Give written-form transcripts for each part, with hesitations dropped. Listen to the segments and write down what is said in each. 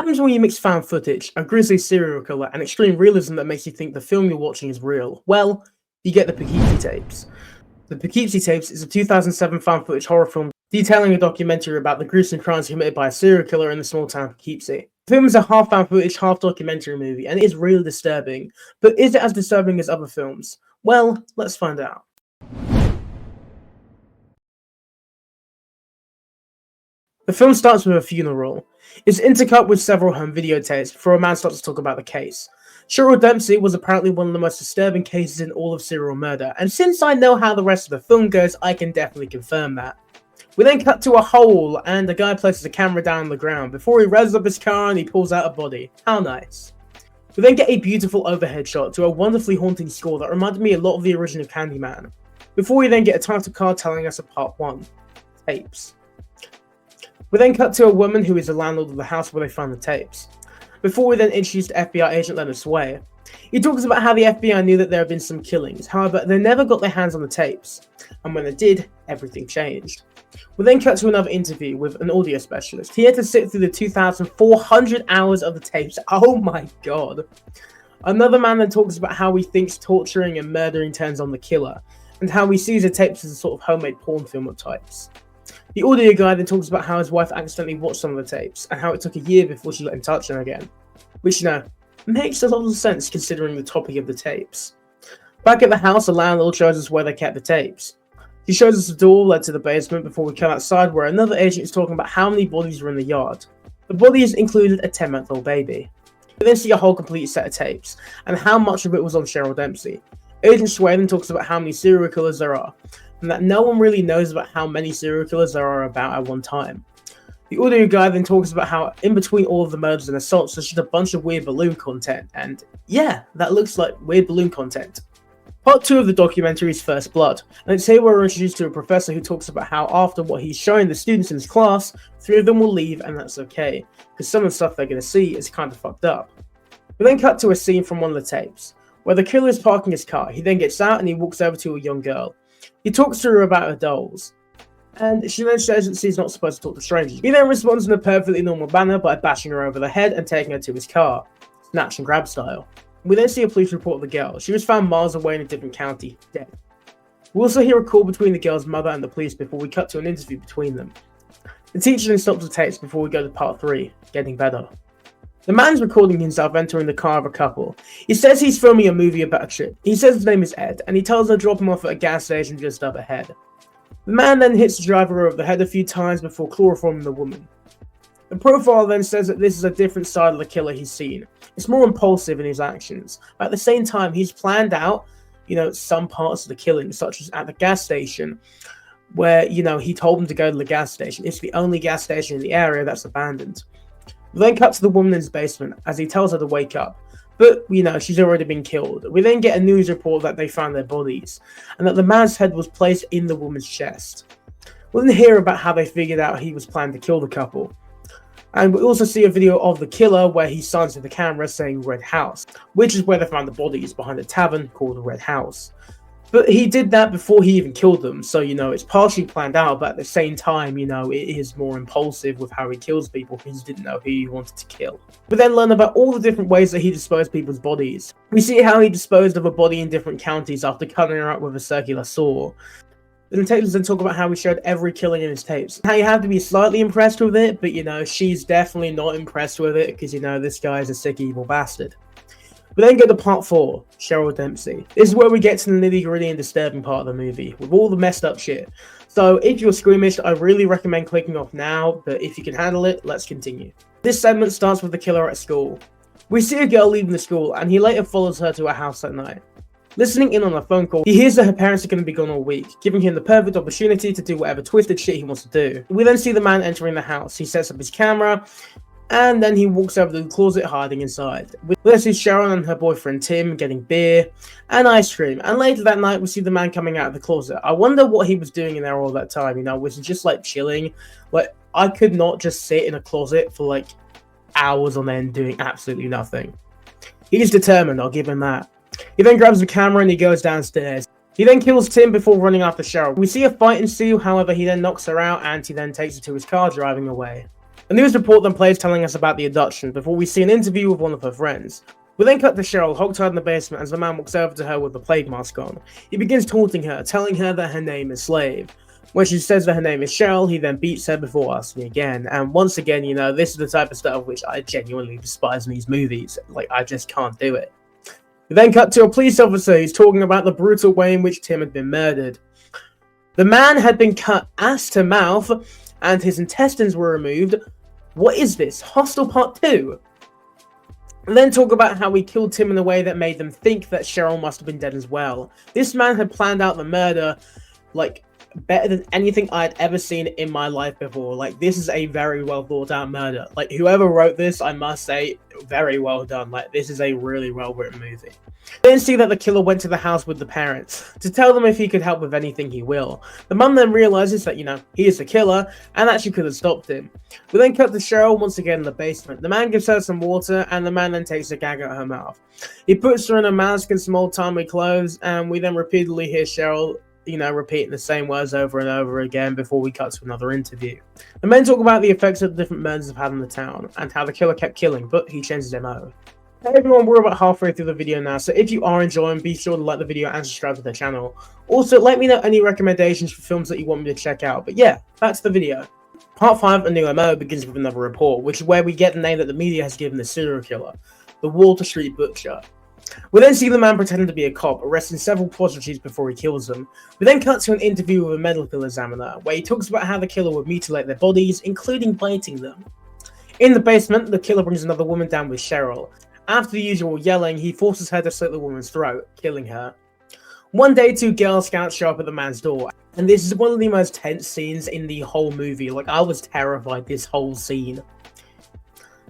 happens when you mix found footage, a grisly serial killer, and extreme realism that makes you think the film you're watching is real? Well, you get the Poughkeepsie tapes. The Poughkeepsie tapes is a 2007 found footage horror film detailing a documentary about the gruesome crimes committed by a serial killer in the small town of Poughkeepsie. The film is a half found footage, half documentary movie, and it is really disturbing. But is it as disturbing as other films? Well, let's find out. The film starts with a funeral. It's intercut with several home videotapes before a man starts to talk about the case. SheaRants was apparently one of the most disturbing cases in all of serial murder, and since I know how the rest of the film goes, I can definitely confirm that. We then cut to a hole, and the guy places a camera down on the ground before he revs up his car and he pulls out a body. How nice. We then get a beautiful overhead shot to a wonderfully haunting score that reminded me a lot of the original Candyman, before we then get a title card telling us of part 1, tapes. We then cut to a woman who is the landlord of the house where they found the tapes, before we then introduce the FBI agent Leonard Sway. He talks about how the FBI knew that there had been some killings, however they never got their hands on the tapes, and when they did, everything changed. We then cut to another interview with an audio specialist. He had to sit through the 2,400 hours of the tapes. Oh my god. Another man then talks about how he thinks torturing and murdering turns on the killer, and how he sees the tapes as a sort of homemade porn film of types. The audio guy then talks about how his wife accidentally watched some of the tapes, and how it took a year before she let him touch them again. Which, makes a lot of sense considering the topic of the tapes. Back at the house, the landlord shows us where they kept the tapes. He shows us a door led to the basement before we come outside where another agent is talking about how many bodies were in the yard. The bodies included a 10-month-old baby. We then see a whole complete set of tapes, and how much of it was on SheaRants. Agent Sway then talks about how many serial killers there are, and that no one really knows about how many serial killers there are about at one time. The audio guy then talks about how in between all of the murders and assaults there's just a bunch of weird balloon content, and yeah, that looks like weird balloon content. Part 2 of the documentary is First Blood, and it's here we're introduced to a professor who talks about how after what he's showing the students in his class, 3 of them will leave and that's okay, because some of the stuff they're going to see is kind of fucked up. We then cut to a scene from one of the tapes, where the killer is parking his car. He then gets out and he walks over to a young girl. He talks to her about her dolls, and she then says that she's not supposed to talk to strangers. He then responds in a perfectly normal manner by bashing her over the head and taking her to his car, snatch and grab style. We then see a police report of the girl. She was found miles away in a different county, dead. We also hear a call between the girl's mother and the police before we cut to an interview between them. The teacher then stops the tapes before we go to part 3, getting better. The man's recording himself entering the car of a couple. He says he's filming a movie about a trip. He says his name is Ed, and he tells her to drop him off at a gas station just up ahead. The man then hits the driver over the head a few times before chloroforming the woman. The profile then says that this is a different side of the killer he's seen. It's more impulsive in his actions, but at the same time he's planned out, some parts of the killing, such as at the gas station, where, he told him to go to the gas station. It's the only gas station in the area that's abandoned. We then cut to the woman in his basement as he tells her to wake up, but she's already been killed. We then get a news report that they found their bodies, and that the man's head was placed in the woman's chest. We then hear about how they figured out he was planning to kill the couple. And we also see a video of the killer where he signs to the camera saying Red House, which is where they found the bodies, behind a tavern called the Red House. But he did that before he even killed them, so it's partially planned out, but at the same time, it is more impulsive with how he kills people because he didn't know who he wanted to kill. We then learn about all the different ways that he disposed of people's bodies. We see how he disposed of a body in different counties after cutting her up with a circular saw. The tapes then talk about how he showed every killing in his tapes. How you have to be slightly impressed with it, but she's definitely not impressed with it because this guy is a sick evil bastard. We then go to part 4, SheaRants. This is where we get to the nitty gritty and disturbing part of the movie, with all the messed up shit. So if you're squeamish, I really recommend clicking off now, but if you can handle it, let's continue. This segment starts with the killer at school. We see a girl leaving the school, and he later follows her to her house at night. Listening in on a phone call, he hears that her parents are going to be gone all week, giving him the perfect opportunity to do whatever twisted shit he wants to do. We then see the man entering the house. He sets up his camera, and then he walks over to the closet hiding inside. We then see Sharon and her boyfriend Tim getting beer and ice cream, and later that night we see the man coming out of the closet. I wonder what he was doing in there all that time, was he just chilling? I could not just sit in a closet for hours on end doing absolutely nothing. He's determined, I'll give him that. He then grabs the camera and he goes downstairs. He then kills Tim before running after Cheryl. We see a fight ensue, however he then knocks her out and he then takes her to his car driving away. A news report then plays telling us about the abduction before we see an interview with one of her friends. We then cut to Cheryl hogtied in the basement as the man walks over to her with the plague mask on. He begins taunting her, telling her that her name is Slave. When she says that her name is Cheryl, he then beats her before asking again. And once again, this is the type of stuff which I genuinely despise in these movies. Like, I just can't do it. We then cut to a police officer who's talking about the brutal way in which Tim had been murdered. The man had been cut ass to mouth, and his intestines were removed. What is this? Hostel Part 2? And then talk about how he killed Tim in a way that made them think that Cheryl must have been dead as well. This man had planned out the murder, like, better than anything I'd ever seen in my life before. Like, this is a very well thought out murder. Like, whoever wrote this, I must say, very well done. Like, this is a really well written movie. We then see that the killer went to the house with the parents to tell them if he could help with anything, he will. The mum then realizes that, he is the killer and that she could have stopped him. We then cut to Cheryl once again in the basement. The man gives her some water and the man then takes a gag at her mouth. He puts her in a mask and some old-timey clothes, and we then repeatedly hear Cheryl repeating the same words over and over again before we cut to another interview. The men talk about the effects that the different murders have had on the town, and how the killer kept killing, but he changed his MO. Hey everyone, we're about halfway through the video now, so if you are enjoying, be sure to like the video and subscribe to the channel. Also, let me know any recommendations for films that you want me to check out. But yeah, back to the video. Part 5 of New MO begins with another report, which is where we get the name that the media has given the serial killer, the Water Street Butcher. We then see the man pretending to be a cop, arresting several prostitutes before he kills them. We then cut to an interview with a medical examiner, where he talks about how the killer would mutilate their bodies, including biting them. In the basement, the killer brings another woman down with Cheryl. After the usual yelling, he forces her to slit the woman's throat, killing her. One day, 2 Girl Scouts show up at the man's door, and this is one of the most tense scenes in the whole movie. Like, I was terrified this whole scene.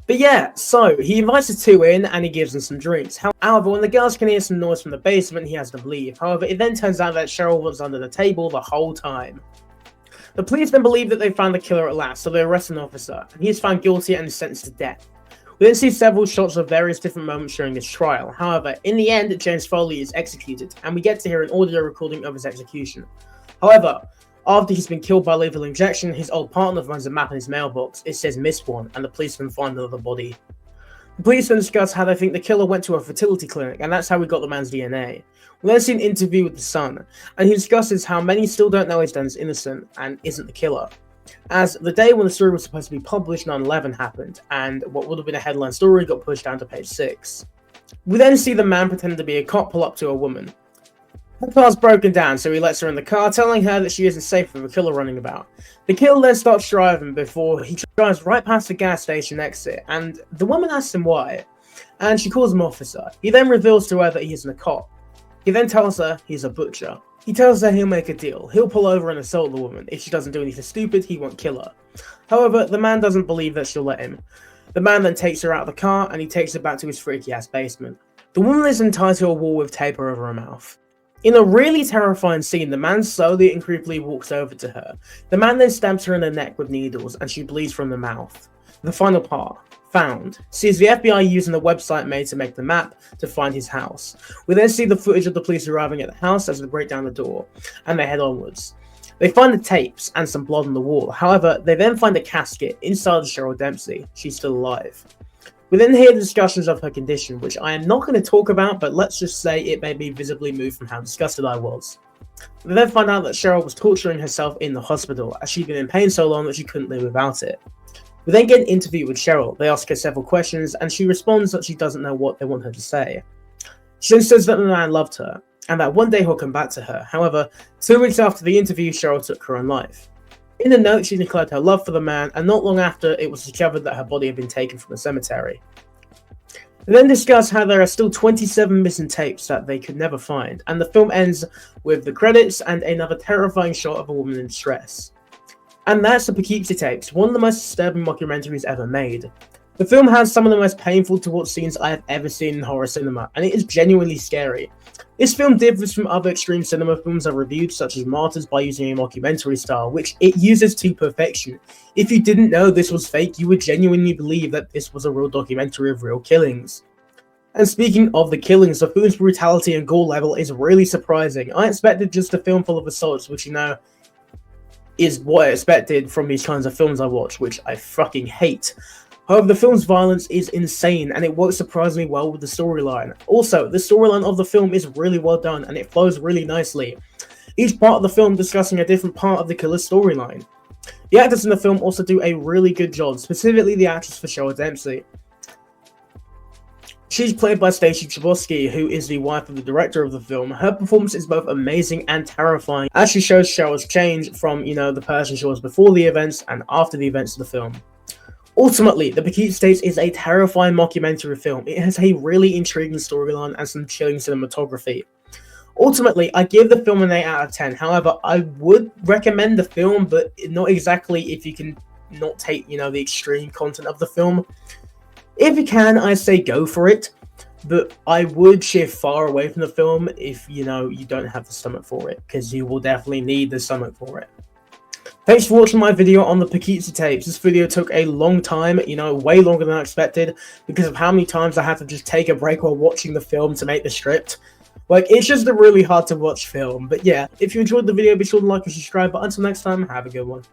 But yeah, so he invites the 2 in and he gives them some drinks. However, when the girls can hear some noise from the basement, he has them leave. However, it then turns out that Cheryl was under the table the whole time. The police then believe that they found the killer at last, so they arrest an officer, and he is found guilty and is sentenced to death. We then see several shots of various different moments during this trial. However, in the end, James Foley is executed, and we get to hear an audio recording of his execution. However, after he's been killed by lethal injection, his old partner finds a map in his mailbox. It says "Missed One," and the policemen find another body. The police then discuss how they think the killer went to a fertility clinic, and that's how we got the man's DNA. We then see an interview with the son, and he discusses how many still don't know his dad is innocent and isn't the killer. As the day when the story was supposed to be published, 9/11 happened, and what would have been a headline story got pushed down to page 6. We then see the man pretending to be a cop pull up to a woman. Her car's broken down, so he lets her in the car, telling her that she isn't safe with a killer running about. The killer then starts driving before he drives right past the gas station exit, and the woman asks him why, and she calls him officer. He then reveals to her that he isn't a cop. He then tells her he's a butcher. He tells her he'll make a deal. He'll pull over and assault the woman. If she doesn't do anything stupid, he won't kill her. However, the man doesn't believe that she'll let him. The man then takes her out of the car, and he takes her back to his freaky-ass basement. The woman is tied to a wall with tape over her mouth. In a really terrifying scene, the man slowly and creepily walks over to her. The man then stabs her in the neck with needles, and she bleeds from the mouth. The final part, found, sees the FBI using the website made to make the map to find his house. We then see the footage of the police arriving at the house as they break down the door, and they head onwards. They find the tapes and some blood on the wall. However, they then find a casket inside of Cheryl Dempsey. She's still alive. We then hear discussions of her condition, which I am not going to talk about, but let's just say it made me visibly move from how disgusted I was. We then find out that Cheryl was torturing herself in the hospital, as she'd been in pain so long that she couldn't live without it. We then get an interview with Cheryl. They ask her several questions, and she responds that she doesn't know what they want her to say. She then says that the man loved her, and that one day he'll come back to her. However, 2 weeks after the interview, Cheryl took her own life. In the note, she declared her love for the man, and not long after, it was discovered that her body had been taken from the cemetery. They then discuss how there are still 27 missing tapes that they could never find, and the film ends with the credits and another terrifying shot of a woman in distress. And that's the Poughkeepsie tapes, one of the most disturbing mockumentaries ever made. The film has some of the most painful to watch scenes I have ever seen in horror cinema, and it is genuinely scary. This film differs from other extreme cinema films I've reviewed, such as Martyrs, by using a mockumentary style, which it uses to perfection. If you didn't know this was fake, you would genuinely believe that this was a real documentary of real killings. And speaking of the killings, the film's brutality and gore level is really surprising. I expected just a film full of assaults, which is what I expected from these kinds of films I watch, which I fucking hate. However, the film's violence is insane, and it works surprisingly well with the storyline. Also, the storyline of the film is really well done, and it flows really nicely. Each part of the film discussing a different part of the killer's storyline. The actors in the film also do a really good job, specifically the actress for Cheryl Dempsey. She's played by Stacey Chbosky, who is the wife of the director of the film. Her performance is both amazing and terrifying, as she shows Cheryl's change from, the person she was before the events and after the events of the film. Ultimately, The Poughkeepsie is a terrifying mockumentary film. It has a really intriguing storyline and some chilling cinematography. Ultimately, I give the film an 8 out of 10. However, I would recommend the film, but not exactly if you can not take, the extreme content of the film. If you can, I say go for it, but I would steer far away from the film if, you don't have the stomach for it, because you will definitely need the stomach for it. Thanks for watching my video on the Poughkeepsie tapes. This video took a long time, way longer than I expected, because of how many times I had to just take a break while watching the film to make the script. It's just a really hard to watch film. But yeah, if you enjoyed the video, be sure to like and subscribe. But until next time, have a good one.